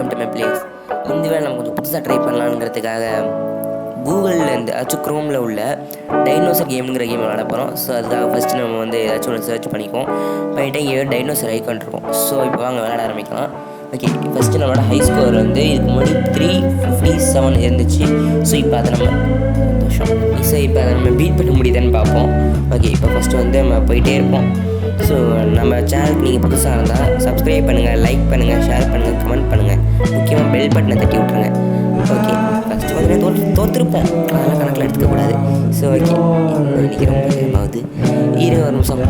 Welcome to my place. இந்த வேலை நம்ம கொஞ்சம் புதுசாக ட்ரை பண்ணலாங்கிறதுக்காக கூகுளில் க்ரோமில் உள்ள டைனோசர் கேம்ங்கிற கேம் விளாட போகிறோம். ஸோ அதுக்காக ஃபஸ்ட்டு நம்ம ஏதாச்சும் ஒன்று சர்ச் பண்ணிக்குவோம். பண்ணிவிட்டு இங்கே டைனோசர் ஐக்கான் இருக்கும். ஸோ இப்போ வாங்க விளாட ஆரம்பிக்கலாம். ஓகே, ஃபஸ்ட்டு நம்மளோட ஹை ஸ்கோர் இதுக்கு முன்னாடி 357 இருந்துச்சு. ஸோ இப்போ அதை நம்ம பீட் பண்ண முடியுதுன்னு பார்ப்போம். ஓகே, இப்போ ஃபஸ்ட்டு நம்ம போயிட்டே இருப்போம். ஸோ நம்ம சேனலுக்கு நீங்கள் புதுசாக இருந்தால் சப்ஸ்கிரைப் பண்ணுங்கள், லைக் பண்ணுங்கள், ஷேர் பண்ணுங்கள், கமெண்ட் பண்ணுங்கள், முக்கியமாக பெல் பட்டனை தட்டி விட்ருங்க. ஓகே, ஃபஸ்ட்டு தோற்றுருப்போம், அதெல்லாம் கணக்கில் எடுத்துக்கக்கூடாது. ஸோ ஓகே, இன்றைக்கி ரொம்ப நேரமாகுது, 20 நிமிஷம்.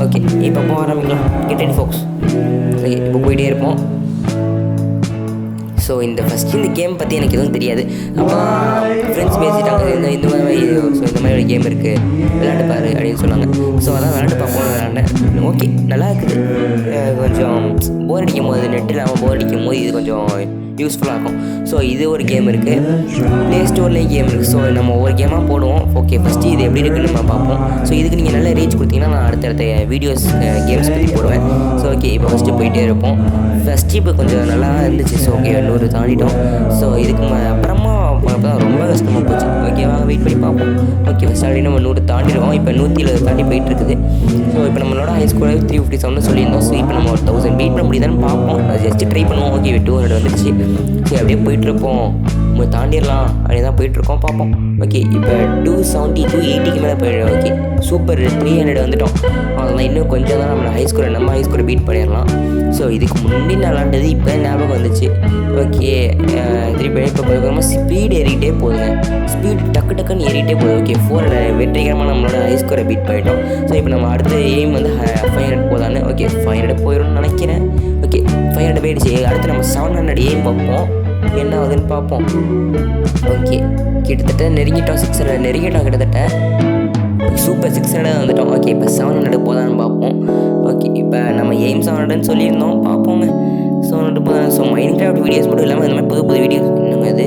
ஓகே, இப்போ போக ஆரம்பிக்கலாம். கெட் ரெடி ஃபோக்ஸ். ஓகே, இப்போ போயிட்டே இருப்போம். ஸோ இந்த கேம் பற்றி எனக்கு எதுவும் தெரியாது. அப்போ ஃப்ரெண்ட்ஸ் பேசிட்டாங்க, இந்த மாதிரி ஒரு கேம் இருக்குது, விளையாண்டு பாரு அப்படின்னு சொன்னாங்க. ஸோ அதான் விளையாண்டு பார்ப்போம், விளையாண்டேன். ஓகே, நல்லா இருக்குது. கொஞ்சம் போர் அடிக்கும் போது, நெட் இல்லாமல் போர் அடிக்கும் போது இது கொஞ்சம் யூஸ்ஃபுல்லாக இருக்கும். ஸோ இது ஒரு கேம் இருக்குது, ப்ளே ஸ்டோர்லேயும் கேம் இருக்குது. ஸோ நம்ம ஒவ்வொரு கேமாக போடுவோம். ஓகே, ஃபஸ்ட்டு இது எப்படி இருக்குன்னு நம்ம பார்ப்போம். ஸோ இதுக்கு நீங்கள் நல்ல ரீச் கொடுத்தீங்கன்னா நான் அடுத்தடுத்த வீடியோஸ் கேம்ஸ் பற்றி போடுவேன். ஸோ ஓகே, இப்போ ஃபஸ்ட்டு போயிட்டே இருப்போம். ஃபஸ்ட்டு இப்போ கொஞ்சம் நல்லா இருந்துச்சு. So okay, 100 தாண்டிட்டோம். ஸோ இதுக்கு அப்புறமா ரொம்ப கஷ்டமாக போச்சு. ஓகேவா, வெயிட் பண்ணி பார்ப்போம். ஓகே, ஃபஸ்ட் ஆல்ரெடி நம்ம 100 தாண்டிடுவோம். இப்போ 170 தாண்டி போயிட்டு இருக்குது. ஸோ இப்போ நம்மளோட ஹை ஸ்கோர் 357 சொல்லியிருந்தோம். ஸோ இப்போ நம்ம ஒரு 1000 பீட் பண்ண முடியுதான்னு பார்ப்போம். அது ஜஸ்ட்டு ட்ரை பண்ணுவோம். ஓகே, 200 வந்துடுச்சு. சரி, அப்படியே போயிட்டுருப்போம். நம்ம தாண்டிடலாம் அப்படின்னு தான் போயிட்டுருக்கோம், பார்ப்போம். ஓகே, இப்போ 270 280க்கு மேலே போயிடும். ஓகே, சூப்பர், 300 வந்துட்டோம். அதெல்லாம் இன்னும் கொஞ்சம் தான் நம்ம ஹை ஸ்கோரை பீட் பண்ணிடலாம். ஸோ இதுக்கு முன்னாடி நான் விளாண்டது இப்போ ஞாபகம் வந்துச்சு. ஓகே, திருப்பி இப்போ கொஞ்சமாக ஸ்பீடு ஏறிக்கிட்டே போகுதுங்க. ஸ்பீடு டக்குன்னு ஏறிக்கிட்டே போகுது. ஓகே, 400 வெற்றிகரமாக நம்மளோட ஹை ஸ்கோரை பீட் பண்ணிட்டோம். ஸோ இப்போ நம்ம அடுத்த எய்ம் 500 போதான்னு. ஓகே, 500 போயிடும்னு நினைக்கிறேன். ஓகே, 500 போயிடுச்சு. அடுத்து நம்ம 700 எய்ம் பார்ப்போம், என்ன ஆகுதுன்னு பார்ப்போம். ஓகே, கிட்டத்தட்ட நெருங்கிட்டோம். 600 நெருங்கிட்டோம் கிட்டத்தட்ட. சூப்பர், 600 வந்துட்டோம். ஓகே, இப்போ 700 போதான்னு பார்ப்போம். ஓகே, இப்போ நம்ம எய்ம் 700ன்னு சொல்லியிருந்தோம், பார்ப்போங்க. 700 போதான். ஸோ மைன்கிராஃப்ட் வீடியோஸ் மட்டும் இல்லாமல் இந்த மாதிரி புது வீடியோஸ் என்னங்க இது,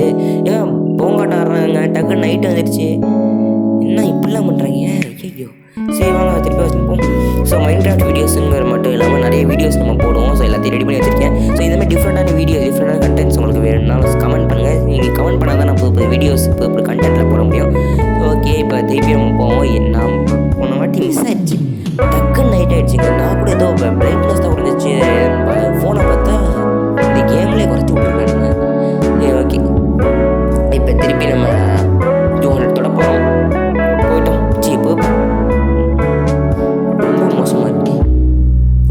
ஏன் போங்காட்ட ஆடுறாங்க, டக்குன்னு நைட்டு வந்துடுச்சு, என்ன இப்படிலாம் பண்ணுறாங்க, ஐயோ. சரி வாங்க திருப்பி வச்சுருப்போம். ஸோ மைன்கிராஃப்ட் வீடியோஸுங்கிற மட்டும் இல்லாமல் நிறைய வீடியோஸ் நம்ம போடுவோம். ஸோ எல்லாத்தையும் ரெடி பண்ணி வச்சுருக்கேன். ஸோ இந்த மாதிரி டிஃப்ரெண்டான கண்டென்ட்ஸ் உங்களுக்கு வேணும்னாலும் கமெண்ட் பண்ணுங்கள். நீங்கள் கமெண்ட் பண்ணால் தான் நான் புது வீடியோஸ் புது கண்டென்ட்டில் போட முடியும். ஓகே, இப்போ திருப்பி நம்ம போவோம். நான் போன வாட்டி மிஸ் ஆகிடுச்சு, டக்குன்னு நைட் ஆகிடுச்சிங்க. நான் கூட ஏதோ பிரைட்னஸ் தான் குறைஞ்சிச்சு, ஃபோனை பார்த்தா இந்த கேம்லேயே குறைச்சி விட்ருக்கானுங்க. ஓகே, இப்போ திருப்பி நம்ம 200 தொட போகிறோம். போயிட்டோம். இப்போ ரொம்ப மோசமாக இருக்கு.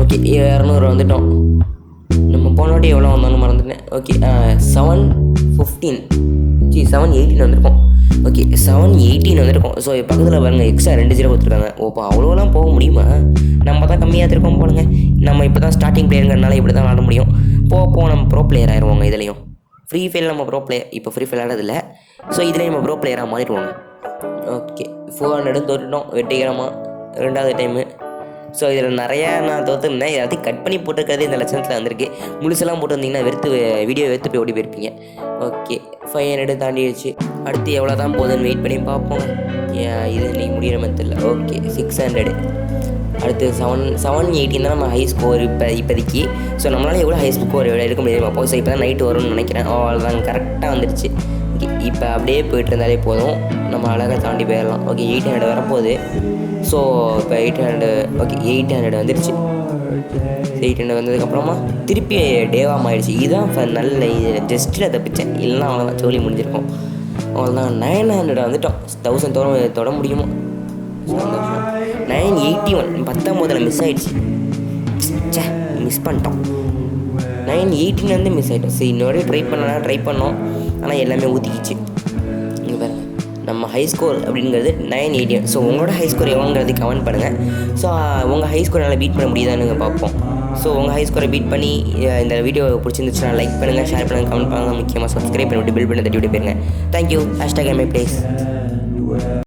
ஓகே, 200 வந்துட்டோம். நம்ம போனோட்டி எவ்வளோ வந்தாலும் மறந்துட்டேன். ஓகே, 718 வந்திருக்கோம். ஓகே, 718 வந்திருக்கோம். ஸோ பக்கத்தில் பாருங்கள், எக்ஸ்ட்ரா 2 0 கொடுத்துருக்காங்க. ஓப்பா, அவ்வளோலாம் போக முடியுமா? நம்ம தான் கம்மியாக இருக்கோம் போலுங்க. நம்ம இப்போ தான் ஸ்டார்டிங் பிளேயருங்கிறனால இப்படி தான் விளாட முடியும். போக நம்ம ப்ரோ பிளேயர் ஆயிடுவாங்க. இதுலேயும் ஃப்ரீ ஃபயர் நம்ம ப்ரோ பிளேயர், இப்போ ஃப்ரீ ஃபயர் ஆனதில்ல. ஸோ இதுலேயும் நம்ம ப்ரோ பிளேயராக மாறிடுவாங்க. ஓகே, 400 தோற்றுட்டோம் வெற்றிகரமாக 2வது டைமு. ஸோ இதில் நிறையா நான் தோற்றுருந்தேன். எல்லாத்தையும் கட் பண்ணி போட்டிருக்கிறது இந்த லட்சணத்தில் வந்திருக்கு. முழுசெல்லாம் போட்டு வந்தீங்கன்னா வீடியோ வெறுத்து போய் ஓடி போயிருப்பீங்க. ஓகே, 500 தாண்டிடுச்சு. அடுத்து எவ்வளோ தான் போகுதுன்னு வெயிட் பண்ணி பார்ப்போம். இது இன்றைக்கி முடிகிற மாதிரி தெரியல. ஓகே, 600. அடுத்து 780 தான் நம்ம ஹை ஸ்கோர் இப்போதைக்கு. ஸோ நம்மளால் எவ்வளோ ஹை ஸ்கோர் எடுக்க முடியாது பார்ப்போம். ஸோ இப்போ தான் நைட்டு வரும்னு நினைக்கிறேன். அவ்வளோதான், கரெக்டாக வந்துடுச்சு. ஓகே, இப்போ அப்படியே போய்ட்டு இருந்தாலே போதும், நம்ம அழகாக தாண்டி போயிடலாம். ஓகே, 800 வரப்போகுது. ஸோ இப்போ 800. ஓகே, 800 வந்துடுச்சு. 800 வந்ததுக்கப்புறமா திருப்பி டேவாக மாறிடுச்சு. இதுதான் நல்ல இது, ஜஸ்ட்டில் தப்பிச்சேன், இல்லைன்னா அவ்வளோதான் சொல்லி முடிஞ்சிருக்கோம். அவ்வளோதான், 900 வந்துட்டோம். 1000 தொட முடியுமோ? சந்தோஷம். 981 19 மிஸ் ஆகிடுச்சு. மிஸ் பண்ணிட்டோம். 918 மிஸ் ஆகிட்டோம். சரி, இன்னொரு ட்ரை பண்ணோம், ஆனால் எல்லாமே ஊற்றிக்கிச்சு. இங்கே பாருங்கள், நம்ம ஹை ஸ்கோர் அப்படிங்கிறது 981. ஸோ உங்களோட ஹை ஸ்கோர் எவ்வளோங்கிறது கமெண்ட் பண்ணுங்கள். ஸோ உங்கள் ஹை ஸ்கோர் நல்லா பீட் பண்ண முடியுதான்னு பார்ப்போம். ஸோ உங்கள் ஹை ஸ்கோரை பீட் பண்ணி இந்த வீடியோ பிடிச்சிருந்துச்சுன்னா லைக் பண்ணுங்கள், ஷேர் பண்ணுங்கள், கமெண்ட் பண்ணுங்கள், முக்கியமாக சப்ஸ்கிரைப் பண்ணிவிட்டு பெல் பட்டனை தட்டி விட்டு போயிருங்க. தேங்க்யூ. #MyPlace.